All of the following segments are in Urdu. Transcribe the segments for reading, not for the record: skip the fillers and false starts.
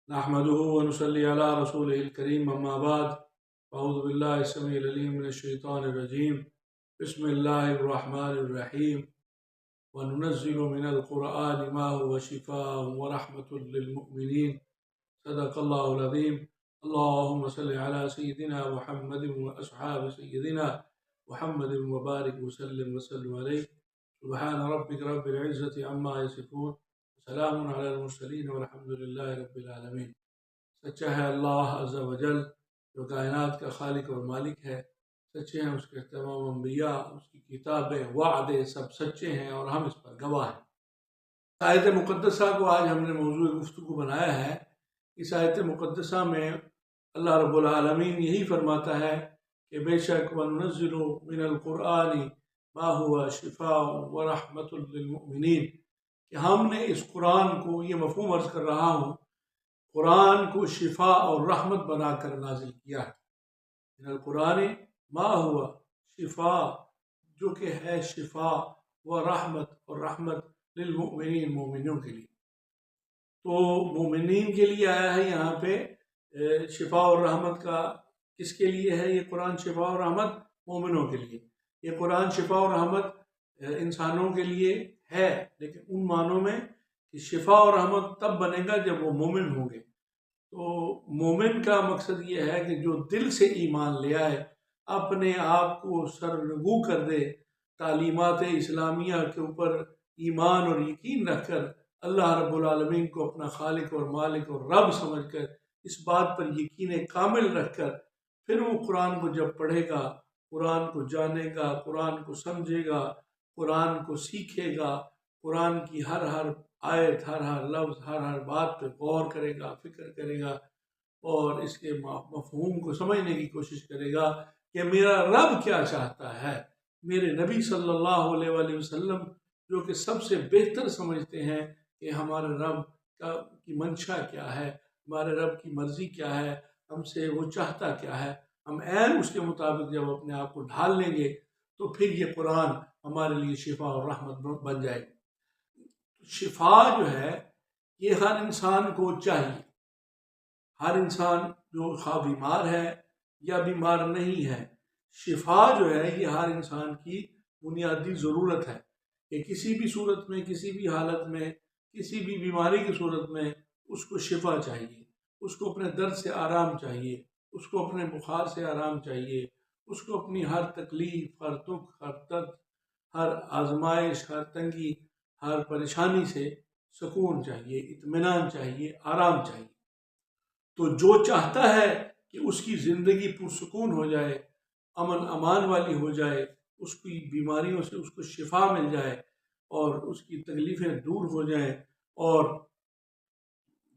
نحمده ونصلي على رسوله الكريم أما بعد أعوذ بالله السميع العليم من الشيطان الرجيم بسم الله الرحمن الرحيم وننزل من القرآن ما هو شفاء ورحمة للمؤمنين صدق الله العظيم اللهم صل على سيدنا محمد وأصحاب سيدنا محمد وبارك وسلم عليه سبحان ربك رب العزة عما يصفون سلام علی المرسلین والحمد للہ رب العالمین۔ سچا ہے اللہ عز و جل جو کائنات کا خالق اور مالک ہے، سچے ہیں اس کے تمام انبیاء، اس کی کتابیں، وعدے سب سچے ہیں اور ہم اس پر گواہ ہیں۔ آیت مقدسہ کو آج ہم نے موضوع گفتگو بنایا ہے۔ اس آیت مقدسہ میں اللہ رب العالمین یہی فرماتا ہے کہ بے شک وَنُنَزِّلُ مِنَ الْقُرْآنِ مَا هُوَ شِفَاءٌ وَرَحْمَةٌ لِّلْمُؤْمِنِينَ کہ ہم نے اس قرآن کو، یہ مفہوم عرض کر رہا ہوں، قرآن کو شفا اور رحمت بنا کر نازل کیا ہے۔ من القرآن ما ہوا شفا، جو کہ ہے شفا و رحمت، اور رحمت للمؤمنین، مومنوں کے لیے۔ تو مومنین کے لیے آیا ہے یہاں پہ شفا اور رحمت کا۔ کس کے لیے ہے یہ قرآن شفا اور رحمت؟ مومنوں کے لیے۔ یہ قرآن شفا اور رحمت انسانوں کے لیے ہے، لیکن ان معنوں میں کہ شفا اور رحمت تب بنے گا جب وہ مومن ہوں گے۔ تو مومن کا مقصد یہ ہے کہ جو دل سے ایمان لے آئے، اپنے آپ کو سرنگو کر دے، تعلیمات اسلامیہ کے اوپر ایمان اور یقین رکھ کر اللہ رب العالمین کو اپنا خالق اور مالک اور رب سمجھ کر، اس بات پر یقین کامل رکھ کر، پھر وہ قرآن کو جب پڑھے گا، قرآن کو جانے گا، قرآن کو سمجھے گا، قرآن کو سیکھے گا، قرآن کی ہر آیت، ہر لفظ، ہر بات پہ غور کرے گا، فکر کرے گا، اور اس کے مفہوم کو سمجھنے کی کوشش کرے گا کہ میرا رب کیا چاہتا ہے۔ میرے نبی صلی اللہ علیہ وآلہ وسلم جو کہ سب سے بہتر سمجھتے ہیں کہ ہمارے رب کی منشا کیا ہے، ہمارے رب کی مرضی کیا ہے، ہم سے وہ چاہتا کیا ہے، ہم عین اس کے مطابق جب اپنے آپ کو ڈھال لیں گے تو پھر یہ قرآن ہمارے لیے شفا اور رحمت بن جائے گی۔ شفا جو ہے یہ ہر انسان کو چاہیے۔ ہر انسان جو خواہ بیمار ہے یا بیمار نہیں ہے، شفا جو ہے یہ ہر انسان کی بنیادی ضرورت ہے کہ کسی بھی صورت میں، کسی بھی حالت میں، کسی بھی بیماری کی صورت میں اس کو شفا چاہیے، اس کو اپنے درد سے آرام چاہیے، اس کو اپنے بخار سے آرام چاہیے، اس کو اپنی ہر تکلیف، ہر دکھ، ہر درد، ہر آزمائش، ہر تنگی، ہر پریشانی سے سکون چاہیے، اطمینان چاہیے، آرام چاہیے۔ تو جو چاہتا ہے کہ اس کی زندگی پرسکون ہو جائے، امن امان والی ہو جائے، اس کی بیماریوں سے اس کو شفا مل جائے اور اس کی تکلیفیں دور ہو جائیں، اور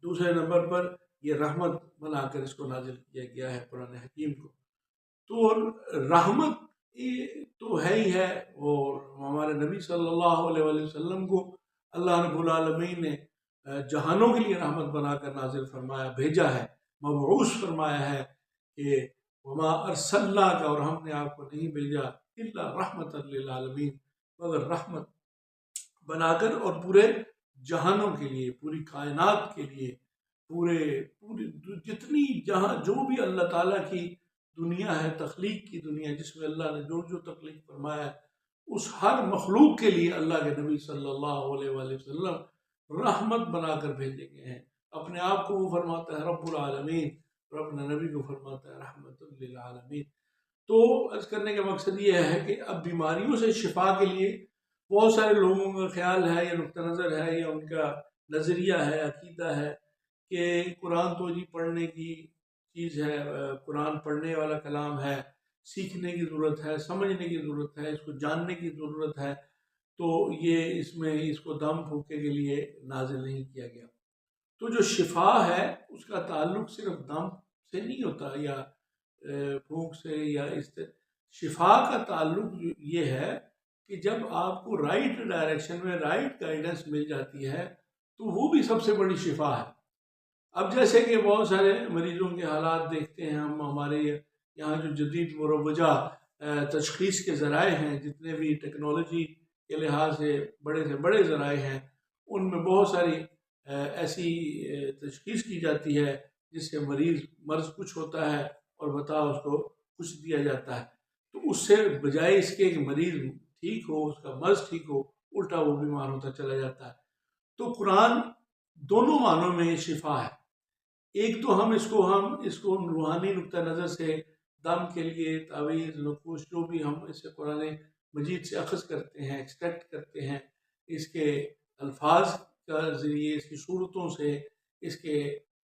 دوسرے نمبر پر یہ رحمت بنا کر اس کو نازل کیا گیا ہے قرآن حکیم کو۔ تو رحمت تو ہے ہی ہے، اور ہمارے نبی صلی اللہ علیہ وآلہ وسلم کو اللہ رب العالمین نے جہانوں کے لیے رحمت بنا کر نازل فرمایا، بھیجا ہے، مبعوث فرمایا ہے کہ وما ارسلناک، اور ہم نے آپ کو نہیں بھیجا الا رحمت للعالمین، مگر رحمت بنا کر، اور پورے جہانوں کے لیے، پوری کائنات کے لیے، پوری جتنی جہاں جو بھی اللہ تعالیٰ کی دنیا ہے، تخلیق کی دنیا، جس میں اللہ نے جو تخلیق فرمایا ہے، اس ہر مخلوق کے لیے اللہ کے نبی صلی اللہ علیہ وآلہ وسلم رحمت بنا کر بھیجے گئے ہیں۔ اپنے آپ کو وہ فرماتا ہے رب العالمین، اور اپنے نبی کو فرماتا ہے رحمت للعالمین۔ تو عرض کرنے کا مقصد یہ ہے کہ اب بیماریوں سے شفا کے لیے بہت سارے لوگوں کا خیال ہے یا نقطہ نظر ہے یا ان کا نظریہ ہے، عقیدہ ہے کہ قرآن تو جی پڑھنے کی چیز ہے، قرآن پڑھنے والا کلام ہے، سیکھنے کی ضرورت ہے، سمجھنے کی ضرورت ہے، اس کو جاننے کی ضرورت ہے، تو یہ اس کو دم پھونکے کے لیے نازل نہیں کیا گیا۔ تو جو شفا ہے اس کا تعلق صرف دم سے نہیں ہوتا یا پھونک سے، یا شفا کا تعلق یہ ہے کہ جب آپ کو رائٹ ڈائریکشن میں رائٹ گائیڈنس مل جاتی ہے تو وہ بھی سب سے بڑی شفا ہے۔ اب جیسے کہ بہت سارے مریضوں کے حالات دیکھتے ہیں ہم، ہمارے یہاں جو جدید مروجہ تشخیص کے ذرائع ہیں، جتنے بھی ٹیکنالوجی کے لحاظ سے بڑے ذرائع ہیں، ان میں بہت ساری ایسی تشخیص کی جاتی ہے جس سے مرض کچھ ہوتا ہے اور بتا اس کو کچھ دیا جاتا ہے، تو اس سے بجائے اس کے کہ مریض ٹھیک ہو، اس کا مرض ٹھیک ہو، الٹا وہ بیمار ہوتا چلا جاتا ہے۔ تو قرآن دونوں معنوں میں شفا ہے۔ ایک تو ہم اس کو روحانی نقطہ نظر سے دم کے لیے تعویذ نقوش جو بھی ہم اس سے قرآن مجید سے اخذ کرتے ہیں، ایکسٹریکٹ کرتے ہیں، اس کے الفاظ کا ذریعے، اس کی صورتوں سے، اس کے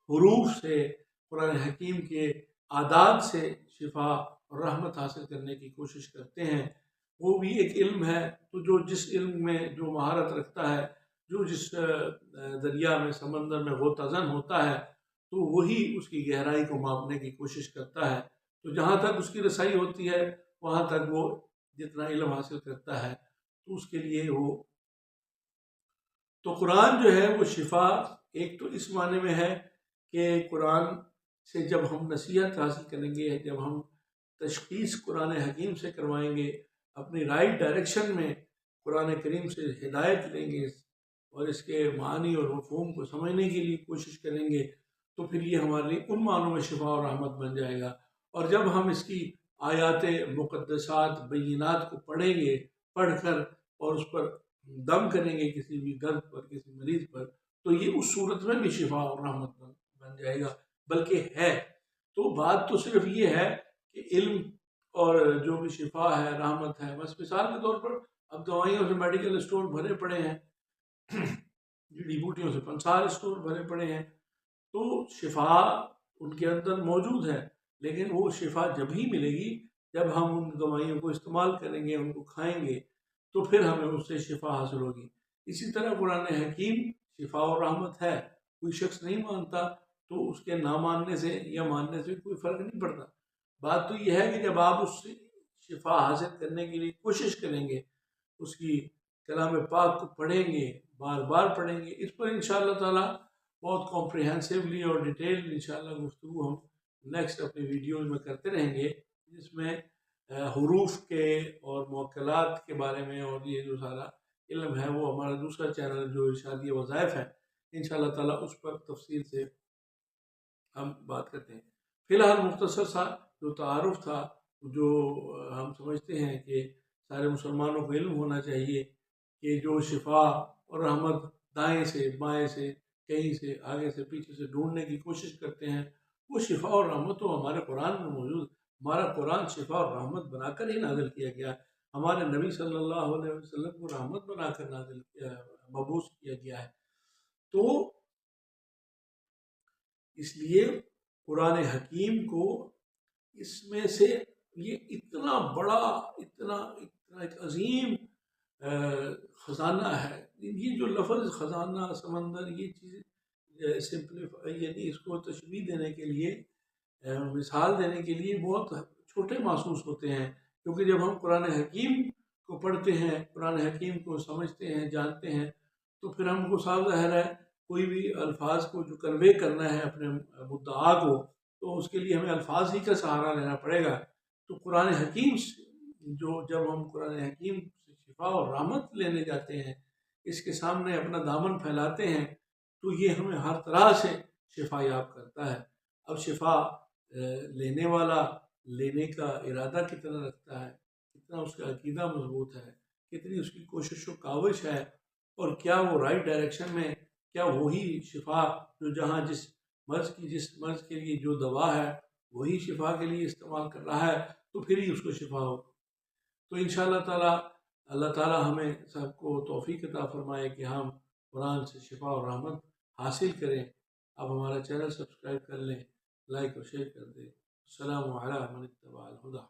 حروف سے، قرآن حکیم کے اعداد سے شفا اور رحمت حاصل کرنے کی کوشش کرتے ہیں۔ وہ بھی ایک علم ہے، تو جو جس علم میں جو مہارت رکھتا ہے، جو جس دریا میں سمندر میں غوطہ زن ہوتا ہے، تو وہی اس کی گہرائی کو ماپنے کی کوشش کرتا ہے۔ تو جہاں تک اس کی رسائی ہوتی ہے وہاں تک وہ جتنا علم حاصل کرتا ہے تو اس کے لیے تو قرآن جو ہے وہ شفا ایک تو اس معنی میں ہے کہ قرآن سے جب ہم نصیحت حاصل کریں گے، جب ہم تشخیص قرآن حکیم سے کروائیں گے، اپنی رائٹ ڈائریکشن میں قرآن کریم سے ہدایت لیں گے اور اس کے معنی اور مفہوم کو سمجھنے کے لیے کوشش کریں گے، تو پھر یہ ہمارے لیے ان معنوں میں شفا اور رحمت بن جائے گا۔ اور جب ہم اس کی آیات مقدسات بینات کو پڑھیں گے، پڑھ کر اور اس پر دم کریں گے کسی بھی درد پر، کسی مریض پر، تو یہ اس صورت میں بھی شفا اور رحمت بن جائے گا، بلکہ ہے۔ تو بات تو صرف یہ ہے کہ علم اور جو بھی شفا ہے، رحمت ہے، بس مثال کے طور پر اب دوائیوں سے میڈیکل اسٹور بھرے پڑے ہیں، جڑی بوٹیوں سے پنسار اسٹور بھرے پڑے ہیں، تو شفا ان کے اندر موجود ہے، لیکن وہ شفا جب ہی ملے گی جب ہم ان دوائیوں کو استعمال کریں گے، ان کو کھائیں گے، تو پھر ہمیں اس سے شفا حاصل ہوگی۔ اسی طرح قرآن حکیم شفا اور رحمت ہے۔ کوئی شخص نہیں مانتا تو اس کے نہ ماننے سے یا ماننے سے کوئی فرق نہیں پڑتا۔ بات تو یہ ہے کہ جب آپ اس سے شفا حاصل کرنے کے لیے کوشش کریں گے، اس کی کلام پاک کو پڑھیں گے، بار بار پڑھیں گے، اس پر انشاءاللہ تعالیٰ بہت کمپریہنسولی اور ڈیٹیل انشاءاللہ گفتگو ہم نیکسٹ اپنی ویڈیوز میں کرتے رہیں گے، جس میں حروف کے اور موکلات کے بارے میں، اور یہ جو سارا علم ہے وہ ہمارا دوسرا چینل جو ارشادی وظائف ہے، انشاءاللہ تعالیٰ اس پر تفصیل سے ہم بات کرتے ہیں۔ فی الحال مختصر سا جو تعارف تھا، جو ہم سمجھتے ہیں کہ سارے مسلمانوں کو علم ہونا چاہیے کہ جو شفا اور رحمت دائیں سے بائیں سے کہیں سے آگے سے پیچھے سے ڈھونڈنے کی کوشش کرتے ہیں، وہ شفا اور رحمت تو ہمارے قرآن میں موجود۔ ہمارا قرآن شفا اور رحمت بنا کر ہی نازل کیا گیا، ہمارے نبی صلی اللہ علیہ وسلم کو رحمت بنا کر مبعوث کیا گیا ہے۔ تو اس لیے قرآن حکیم کو اس میں سے یہ اتنا بڑا، اتنا ایک عظیم خزانہ ہے۔ یہ جو لفظ خزانہ، سمندر، یہ چیز یعنی اس کو تشبیہ دینے کے لیے، مثال دینے کے لیے بہت چھوٹے محسوس ہوتے ہیں، کیونکہ جب ہم قرآن حکیم کو پڑھتے ہیں، قرآن حکیم کو سمجھتے ہیں، جانتے ہیں، تو پھر ہم کو صاف ظاہر ہے کوئی بھی الفاظ کو جو کنوے کرنا ہے اپنے مدعا کو، تو اس کے لیے ہمیں الفاظ ہی کا سہارا لینا پڑے گا۔ تو قرآن حکیم جب ہم قرآن حکیم سے شفا اور رحمت لینے جاتے ہیں، اس کے سامنے اپنا دامن پھیلاتے ہیں، تو یہ ہمیں ہر طرح سے شفا یاب کرتا ہے۔ اب شفا لینے والا لینے کا ارادہ کتنا رکھتا ہے، کتنا اس کا عقیدہ مضبوط ہے، کتنی اس کی کوشش و کاوش ہے، اور کیا وہ رائٹ ڈائریکشن میں، کیا وہی شفا جو جہاں جس مرض کے لیے جو دوا ہے وہی شفا کے لیے استعمال کر رہا ہے، تو پھر ہی اس کو شفا ہو۔ تو انشاءاللہ تعالیٰ اللہ تعالیٰ ہمیں سب کو توفیق عطا فرمائے کہ ہم قرآن سے شفا اور رحمت حاصل کریں۔ آپ ہمارا چینل سبسکرائب کر لیں، لائک اور شیئر کر دیں۔ السلام علی من اتبع الہدی۔